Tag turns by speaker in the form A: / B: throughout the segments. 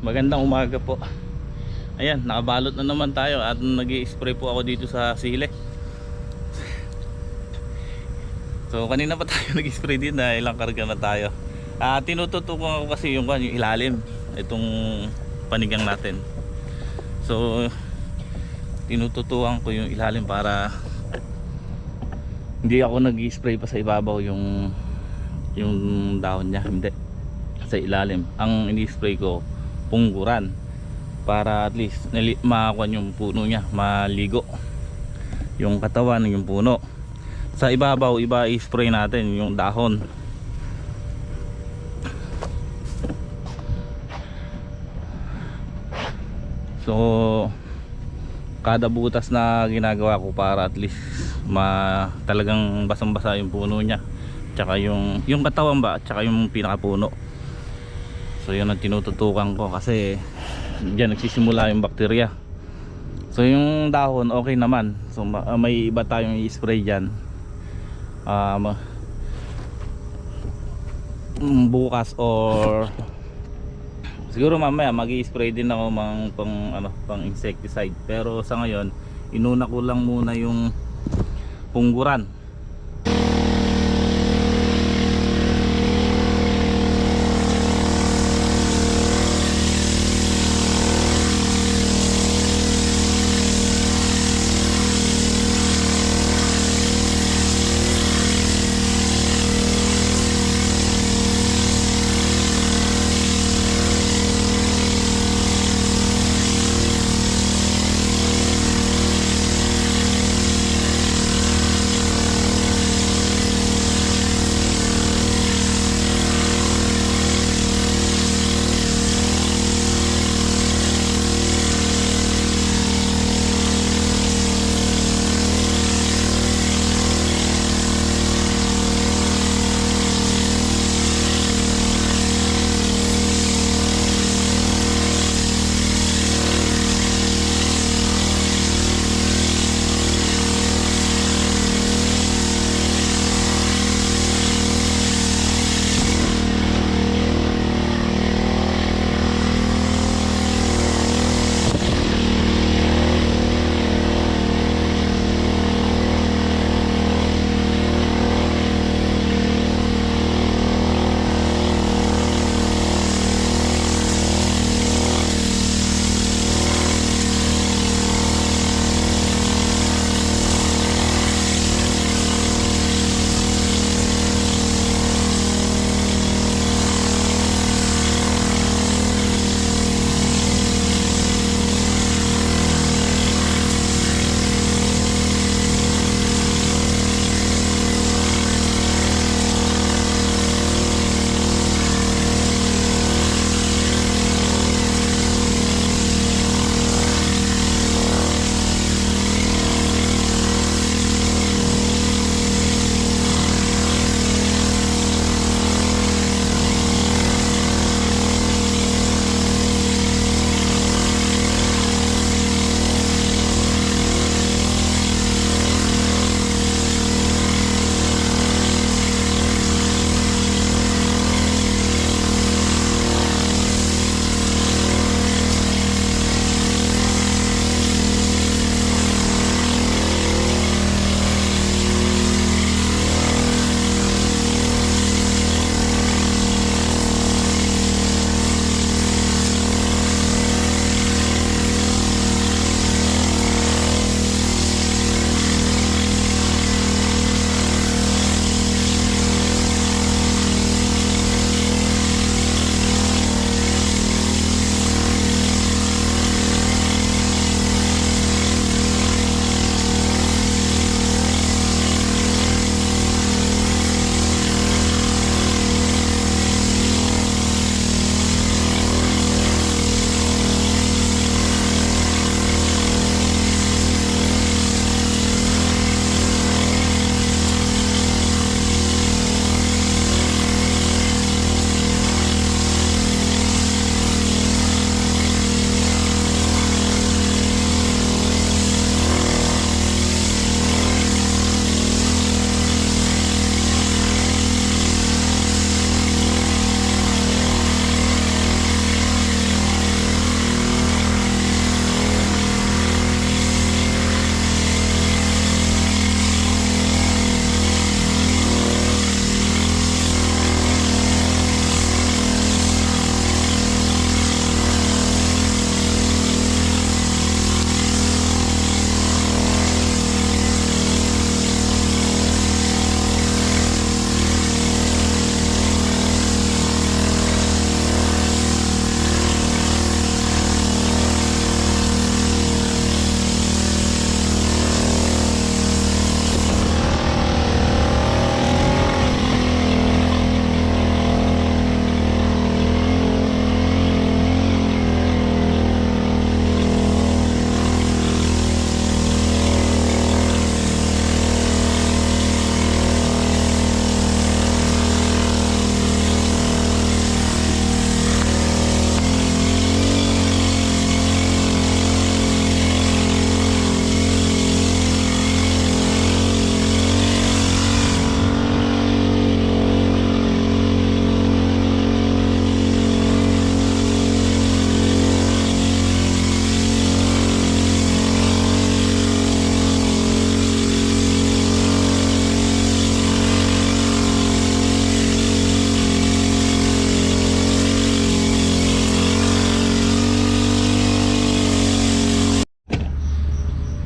A: Magandang umaga po. Ayan, nakabalot na naman tayo at nag-i-spray po ako dito sa sili. So kanina pa tayo nag-spray din na ilang karga na tayo. Tinututukan ko kasi yung ilalim itong panigang natin. So tinututukan ko yung ilalim para hindi ako nag-spray pa sa ibabaw yung dahon niya, hindi. Sa ilalim. Ang ini-spray ko pungguran para at least makakuha yung puno niya, maligo yung katawan yung puno. Sa ibabaw iba i-spray natin yung dahon. So kada butas na ginagawa ko para at least talagang basang-basa yung puno niya, tsaka yung katawan ba, tsaka yung pinakapuno. So yun ang tinututukan ko kasi diyan nagsisimula yung bakterya. So yung dahon okay naman. So may iba tayong i-spray diyan. Bukas or siguro mamaya magi-spray din ako pang insecticide. Pero sa ngayon inuna ko lang muna yung pungguran.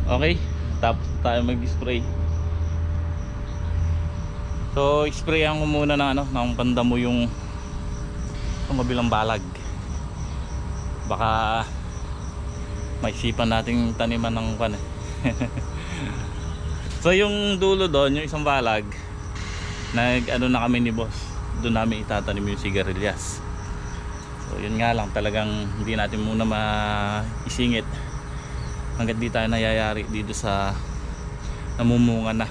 A: Okay, tapos tayo mag-spray. So sprayan ko muna na ng pandamo yung kabilang balag. Baka maisipan nating taniman ng pan. So yung dulo doon, yung isang balag, na kami ni boss, doon namin itatanim yung sigarilyas. So yun nga lang, talagang hindi natin muna maisingit hanggat di tayo nayayari dito sa namumunga na.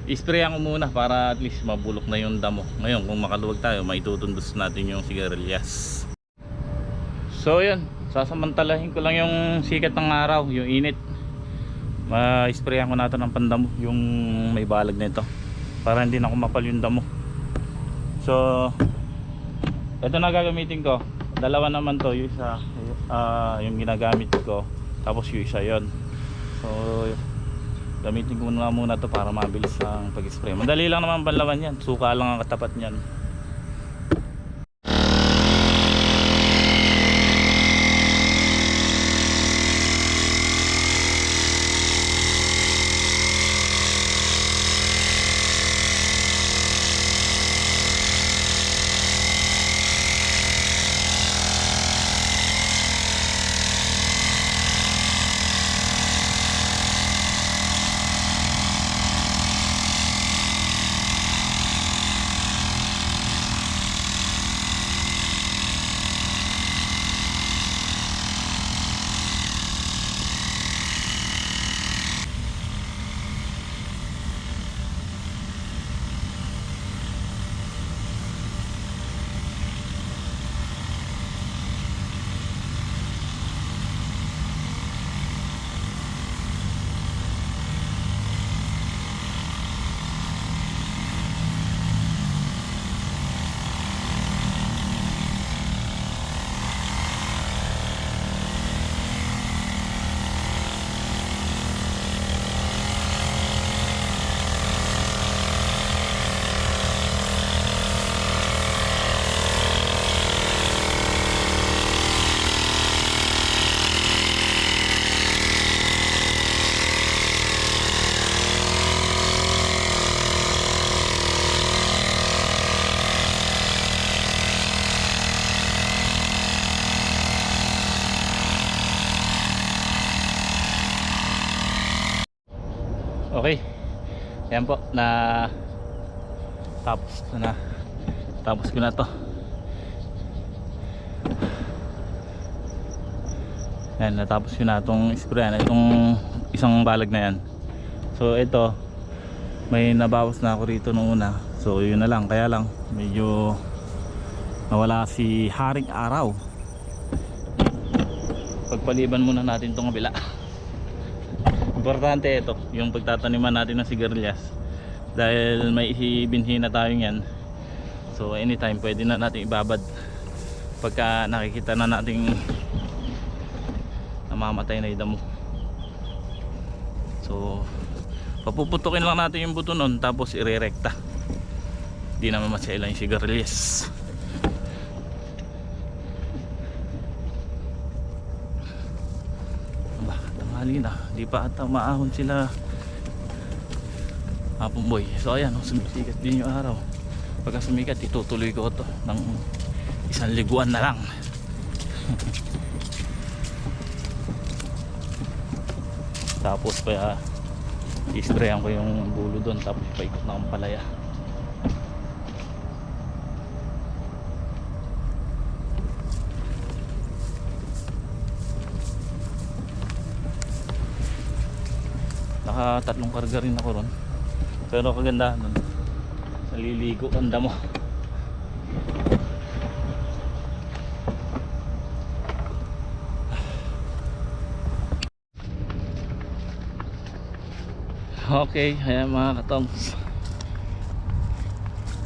A: Isprayan ko muna para at least mabulok na yung damo. Ngayon kung makaluwag tayo, maitutundos natin yung sigarilyas. So yun, sasamantalahin ko lang yung sikat ng araw, yung init. Ma-sprayan ko natin ng pandamo yung may balag na ito para hindi na kumapal yung damo. So ito na gagamitin ko. Dalawa naman to, yung isa yung ginagamit ko, tapos yung isa yon. So gamitin ko muna to para mabilis ang pag-spray. Madali lang naman banlawan yan, suka lang ang katapat niyan. Okay, yan po, tapos ko na to. Yan, natapos ko na itong sprayan, itong isang balag na yan. So ito, may nabawas na ako rito nung una. So yun na lang, kaya lang medyo nawala si haring araw. Pagpaliban muna natin itong kabila. Importante ito, yung pagtataniman natin ng sigarilyas, dahil may ibinhi na tayo yan. So anytime pwede na natin ibabad pagka nakikita na nating namamatay na yung damo. So papuputukin lang natin yung buto nun, tapos irerekta. Di naman masailan yung sigarilyas. Na, di pa ata maahon sila hapon boy. So ayan, sumisikat din yung araw. Pagka sumikat, itutuloy ko ito ng isang liguan na lang. Tapos pa isprayan ko yung bulo doon, tapos paikot na akong palaya. Naka 3 karga rin ako ron. Pero kagandahan nun, naliligo ang damo. Okay, ayan mga katongs,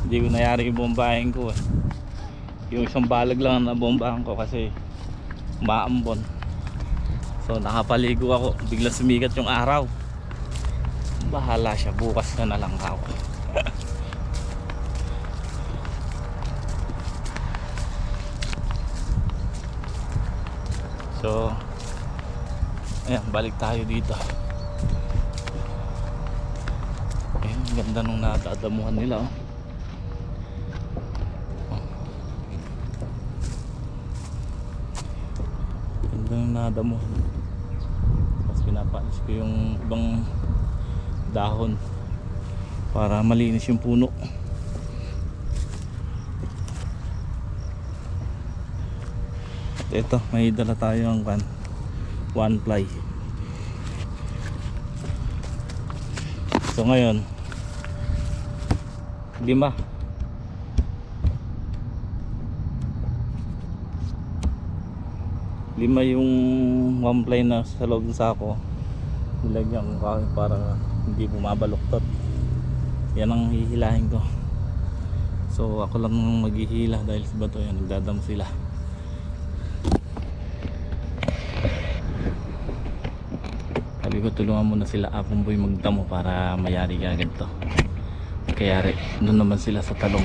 A: hindi ko nayari yung bombahin ko eh. Yung isang balag lang na bombahan ko kasi maambon. So nakapaligo ako, biglang sumikat yung araw. Bahala siya, bukas na lang ako. So Ayan, balik tayo dito. Ayan, ganda nung natadamuhan nila, oh. Ganda nung nadamuhan. Tapos pinapaalis ko yung ibang dahon para malinis yung puno. At ito, may dala tayo ang one ply. So ngayon, lima yung one ply na sa loob ng sako. Nilagyan ko para hindi bumabaluktot. Yan ang hihilahin ko. So ako lang maghihila dahil sa bato yan, nagdadamo sila. Sabi ko tulungan muna sila Apong Boy magdamo para mayari agad to. Kaya doon naman sila sa talong.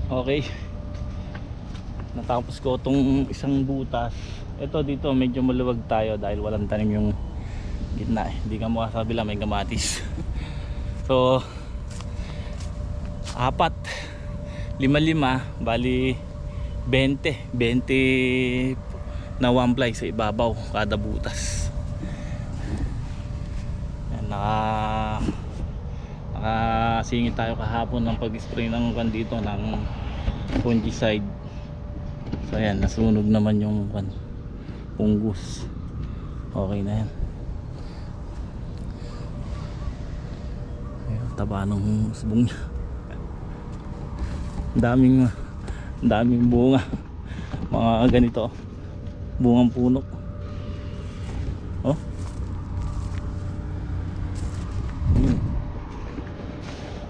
A: Okay, natapos ko itong isang butas. Ito dito medyo maluwag tayo dahil walang tanim yung gitna, hindi ka makasabi lang may kamatis. So 4, 5, bali 20 na one ply sa ibabaw kada butas. Yan, nakasingit tayo kahapon ng pag-spray ng dito ng fungicide. So ayan, nasunog naman yung fungus. Okay na yan. Ayun, taba ng usbong niya. daming bunga, mga ganito, bungang puno. Oh,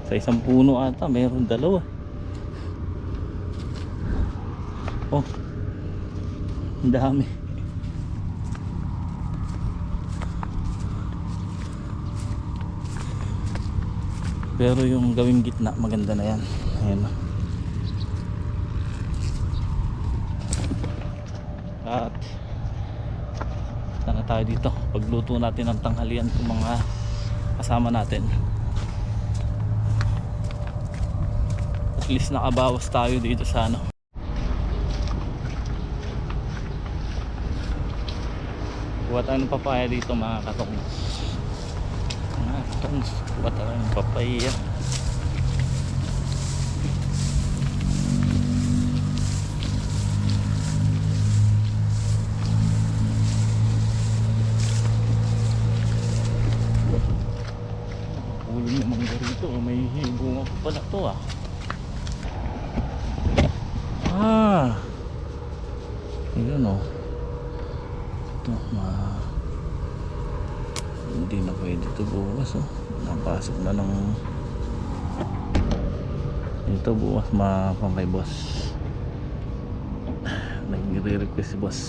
A: sa isang puno ata mayroon dalawa. Oh, ang dami. Pero yung gawing gitna maganda na yan. Ayan. At sana tayo dito pagluto natin ng tanghalian ng mga kasama natin. At least nakabawas tayo dito sa ano. Kuha tayo ng papaya dito mga katong. Mga katong, kuha tayo ng papaya. Uling naman rito, may bunga pa pala to ah. Yun o. Ito, hindi na pwede ito bukas o. Napasok na ng ito bukas kay boss. Nagre-request si boss.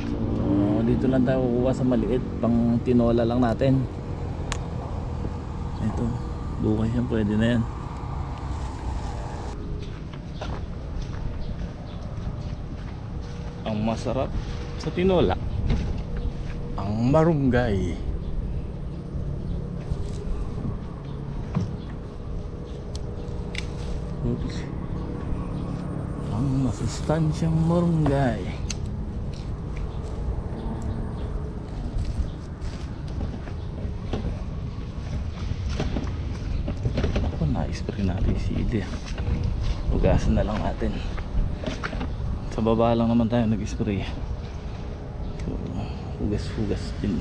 A: So dito lang tayo kukuha sa maliit, pang tinola lang natin. Ito, bukas yan, pwede na yan. Ang masarap sa tinola, ang marunggay. Oops. Ang masustansyang marunggay. Ako, na-spray natin si sili. Hugasan na lang natin. Sa baba lang naman tayo nag-spray. So, hugas-hugas din.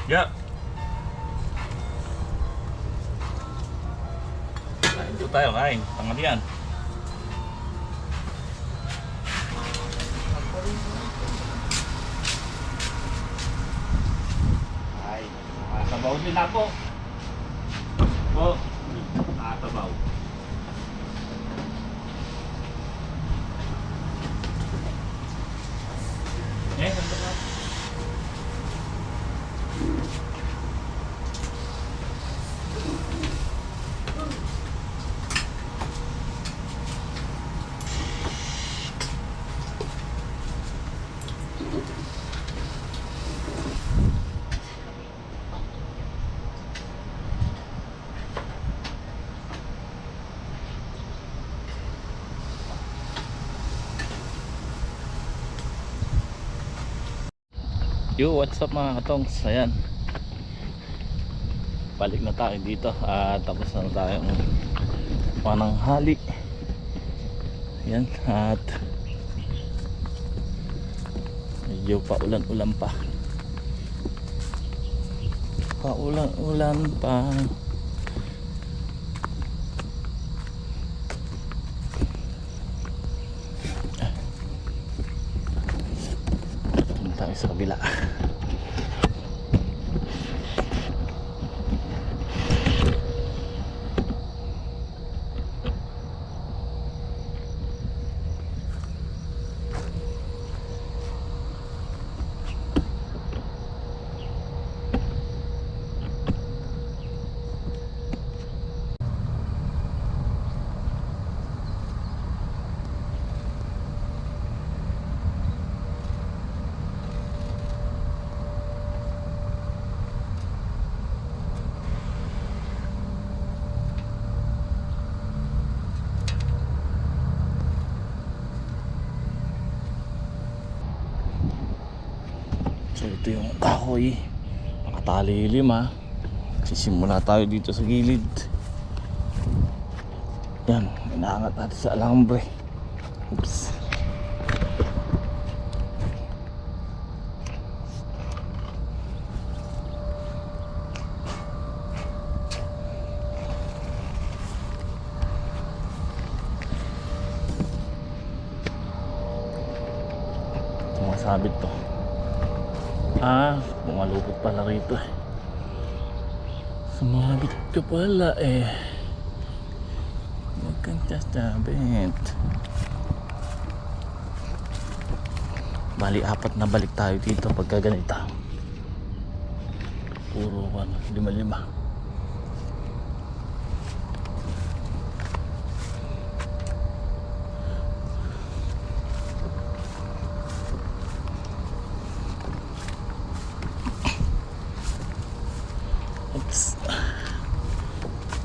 A: Yeah. Kain po tayo, kain. Tanghalian. Ay, nakasabaw din ako. Po, nakasabaw. Sandali ka. Yo, what's up mga katongs? Ayan, balik na tayo dito at tapos na tayong pananghali. Ayan, at medyo paulan-ulan pa. Paulan-ulan pa. Punta tayo sa kabila. So ito yung kahoy, nakatali 5. Sisimula tayo dito sa gilid. Yan, inaangat natin sa alambre. Oops. Sumasabit to. Bumalupot pala rito eh. Sumabit ka pala eh. Huwag kang sasabit. Bali 4 na balik tayo dito pagka ganito. Puro 5. Oops.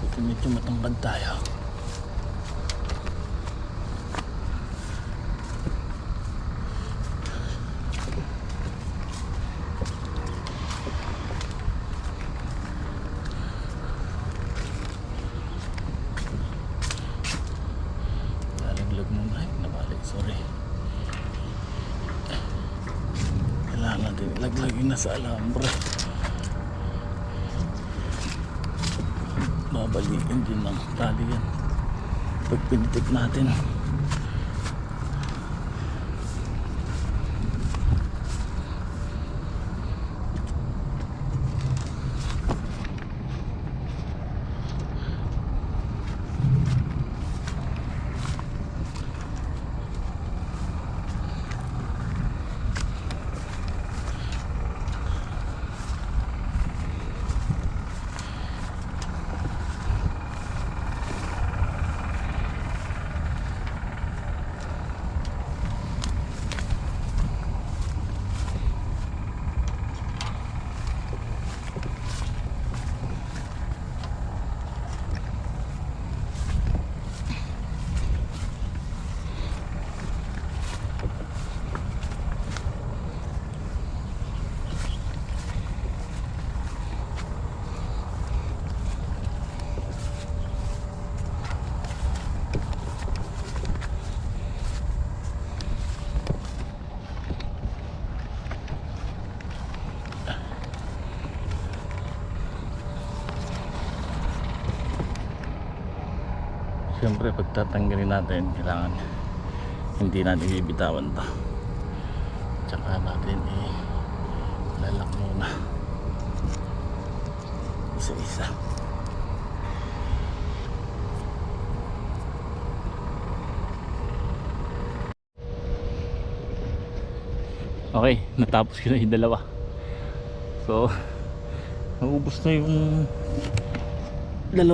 A: Ito medyo matangkad tayo. Lalaglag mo na. Nabalik, sorry. Kailangan natin ilaglag yun na sa alambre. Babalikin din ng tali yan pag pinitik natin. Siyempre pagtatanggalin natin, kailangan hindi natin bibitawan to. Tsaka natin lalak muna isa-isa. Okay, natapos ko na yung 2. So naubos na yung 2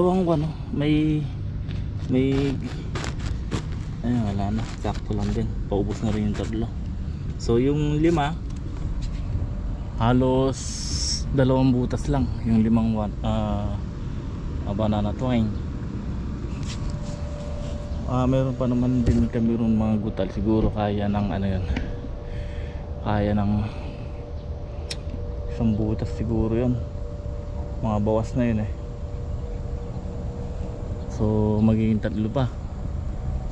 A: ayun, wala na, sakto lang din, paubos na rin yung 3. So yung 5 halos 2 butas lang yung 5 banana twine. Meron pa naman din kami ron mga gutal, siguro kaya ng ano yun, kaya ng isang butas siguro yun, mga bawas na yun eh. So magiging 3 pa.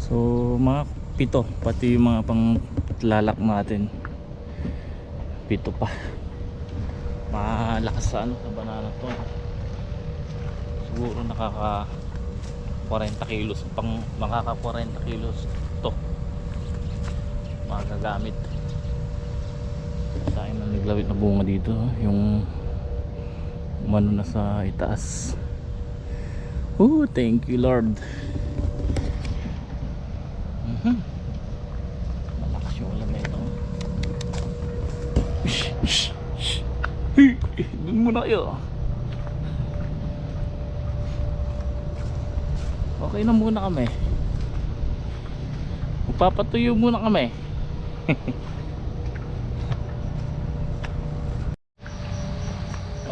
A: So mga 7, pati yung mga pang lalak natin 7 pa. Malakas sa ano, sa banana to. Siguro nakaka 40 kilos pang, makaka 40 kilos to magagamit. Sa akin na naglawit na bunga dito, yung umano na sa itaas. Oh, thank you Lord. Malakas yung ulan na ito. Doon muna kayo. Okay na muna kami. Magpapatuyo muna kami.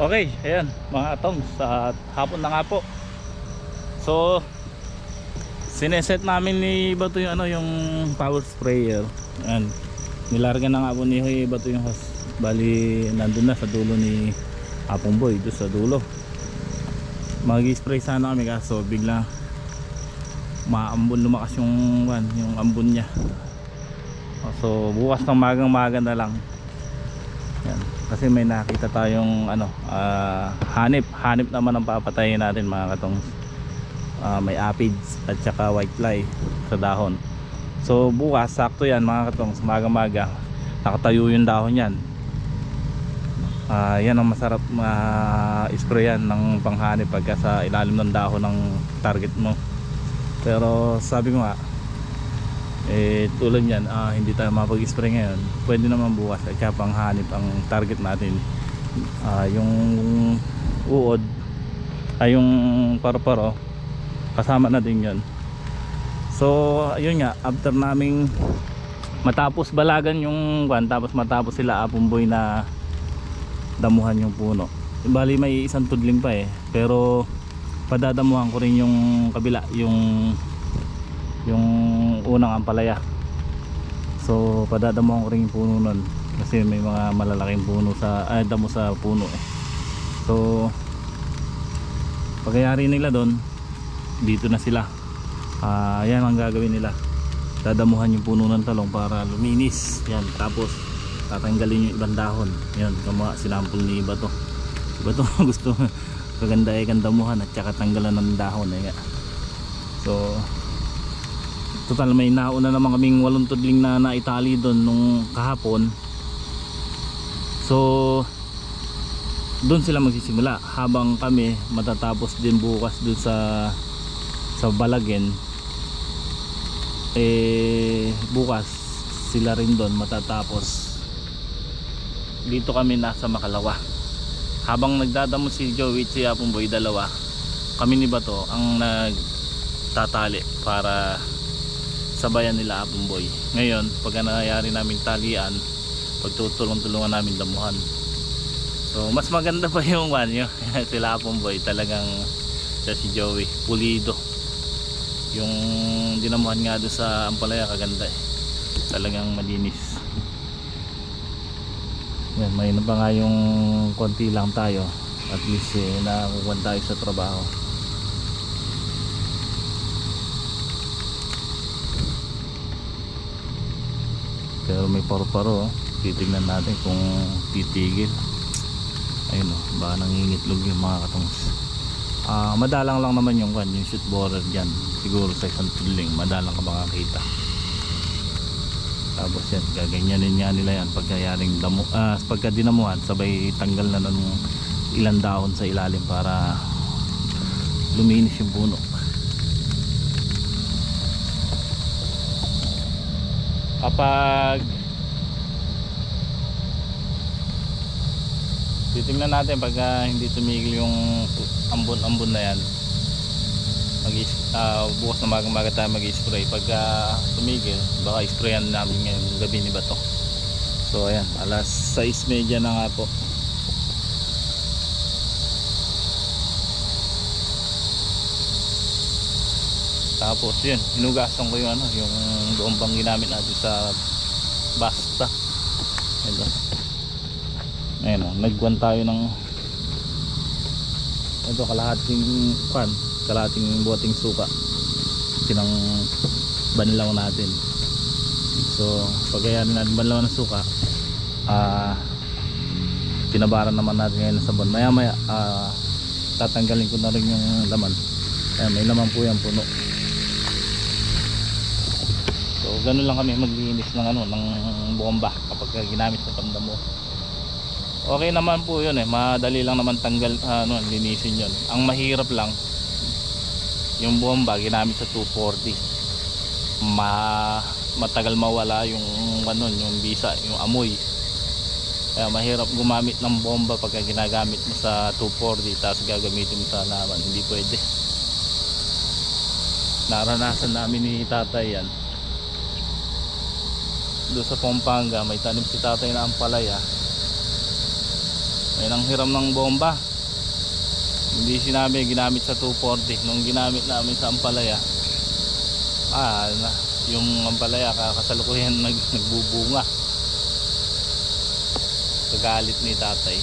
A: Okay, ayan mga tongs, sa hapon na nga po. So sineset namin ni Bato yung ano, yung power sprayer. Ayan, nilargan na nga po ni Bato yung hose. Bali nandun na sa dulo ni Apong Boy, doon sa dulo. Mag-spray sana kami kaso bigla maambon, lumakas yung ambon niya. So bukas ng magang-maga na lang. Yan. Kasi may nakita tayong ano, hanip naman ang papatayin natin mga katong. May aphids at saka white fly sa dahon. So bukas sakto yan mga katong, magang-maga nakatayo yung dahon yan. Yan ang masarap ma-sprayan ng panghanip pagka sa ilalim ng dahon ng target mo. Pero sabi ko nga, tulad yan, hindi tayo mapag-spray ngayon. Pwede naman bukas at saka panghanip ang target natin. Yung uod ay yung paro-paro, kasama na din yun. So ayun nga, after naming matapos balagan yung tapos matapos sila Apong Boy na damuhan yung puno, bali may isang tudling pa eh, pero padadamuhan ko rin yung kabila, yung unang ampalaya. So padadamuhan ko rin yung puno nun kasi may mga malalaking puno sa damo sa puno eh. So pagkayari nila doon, dito na sila. Yan ang gagawin nila, dadamuhan yung puno ng talong para luminis yan, tapos tatanggalin yung ibang dahon. Yan, kama sinampol ni Bato. Bato gusto kaganda ay kandamuhan at saka tanggalan ng dahon eh. So total may nauna naman kaming 8 tudling na naitali doon nung kahapon. So doon sila magsisimula habang kami matatapos din bukas doon sa Balagen. Bukas sila rin doon matatapos. Dito kami nasa Makalawa. Habang nagdadamo si Joey at si Apong Boy, dalawa, kami ni Bato ang nagtatali para sabayan nila Apong Boy. Ngayon pag nangyayari namin talian, pagtutulong-tulungan namin damuhan. So mas maganda pa yung sila Apong Boy, talagang si Joey pulido. Yung dinamuhan nga doon sa ampalaya kaganda eh, talagang malinis. Yan, may pa nga yung konti lang tayo, at least nakakuha tayo sa trabaho. Pero may paro-paro, titignan natin kung titigil. Ayun baka nangingitlog yung mga katongs. Madalang lang naman yung shoot borer dyan, siguro sa isang tudling madalang ka makakita. Tapos yan, gaganyanin nga nila yan pagka dinamuhan, sabay tanggal na ng ilang dahon sa ilalim para luminis yung puno. Kapag titingnan natin pagka hindi tumigil yung ambon na yan, bukas na maga tayo mag-spray. Pagka tumigil, baka sprayan namin ngayong gabi ni Bato. So ayan, alas 6:30 na nga po. Tapos yun, hinugasan ko yung yung doon bang ginamit natin sa basta. Ito. Ayun o, nagwan tayo ng ito kalahating buhating suka tinang banlaw natin. So pagkayanin natin banlaw ng suka, tinabaran naman natin ngayon sa sabon. Maya maya tatanggalin ko na rin yung laman. Ayan, may laman po yan puno. So ganun lang kami maglinis ng ng bomba kapag ginamit sa pandamo. Okay naman po yun madali lang naman tanggal, linisin yun. Ang mahirap lang yung bomba ginamit sa 240, matagal mawala yung yung bisa, yung amoy. Kaya mahirap gumamit ng bomba pagka ginagamit mo sa 240 tapos gagamitin mo sa halaman, hindi pwede. Naranasan namin ni tatay yan doon sa Pampanga. May tanim si tatay na ampalaya. Ayun ang hiram ng bomba, hindi sinabi ginamit sa 240. Nung ginamit namin sa ampalaya, yung ampalaya kasalukuyan nagbubunga. Kagalit ni tatay.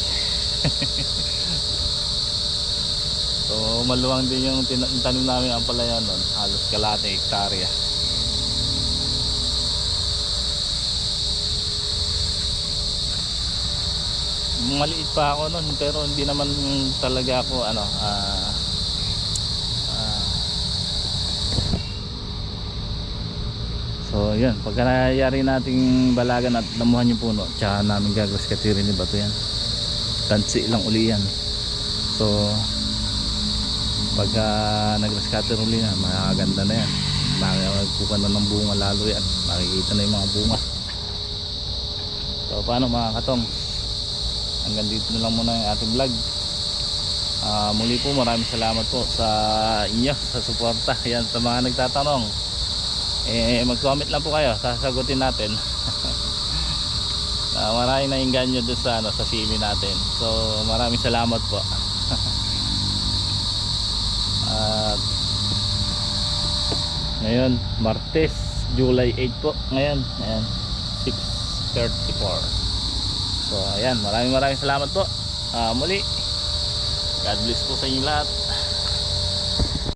A: So maluwang din yung tanim namin ampalaya nun, halos kalahating hektarya. Maliit pa ako nun, pero hindi naman talaga ako so yan, pagka nangyayari nating balagan at damuhan yung puno, tsaka namin gagaskatirin ni bato yan. Tansi lang uli yan. So pagka nagraskatir uli yan, makakaganda na yan, magpupan na ng bunga lalo yan, makikita na yung mga bunga. So paano mga katong, hanggang dito na lang muna yung ating vlog. Muli po maraming salamat po sa inyo sa suporta. Yan, sa mga nagtatanong, mag-comment lang po kayo, sasagutin natin. Maraming nainganyo doon sa simi natin. So maraming salamat po. At ngayon Martes, July 8 po ngayon. Ayan, 6:34. So ayan, maraming salamat po. Muli, God bless po sa inyo lahat.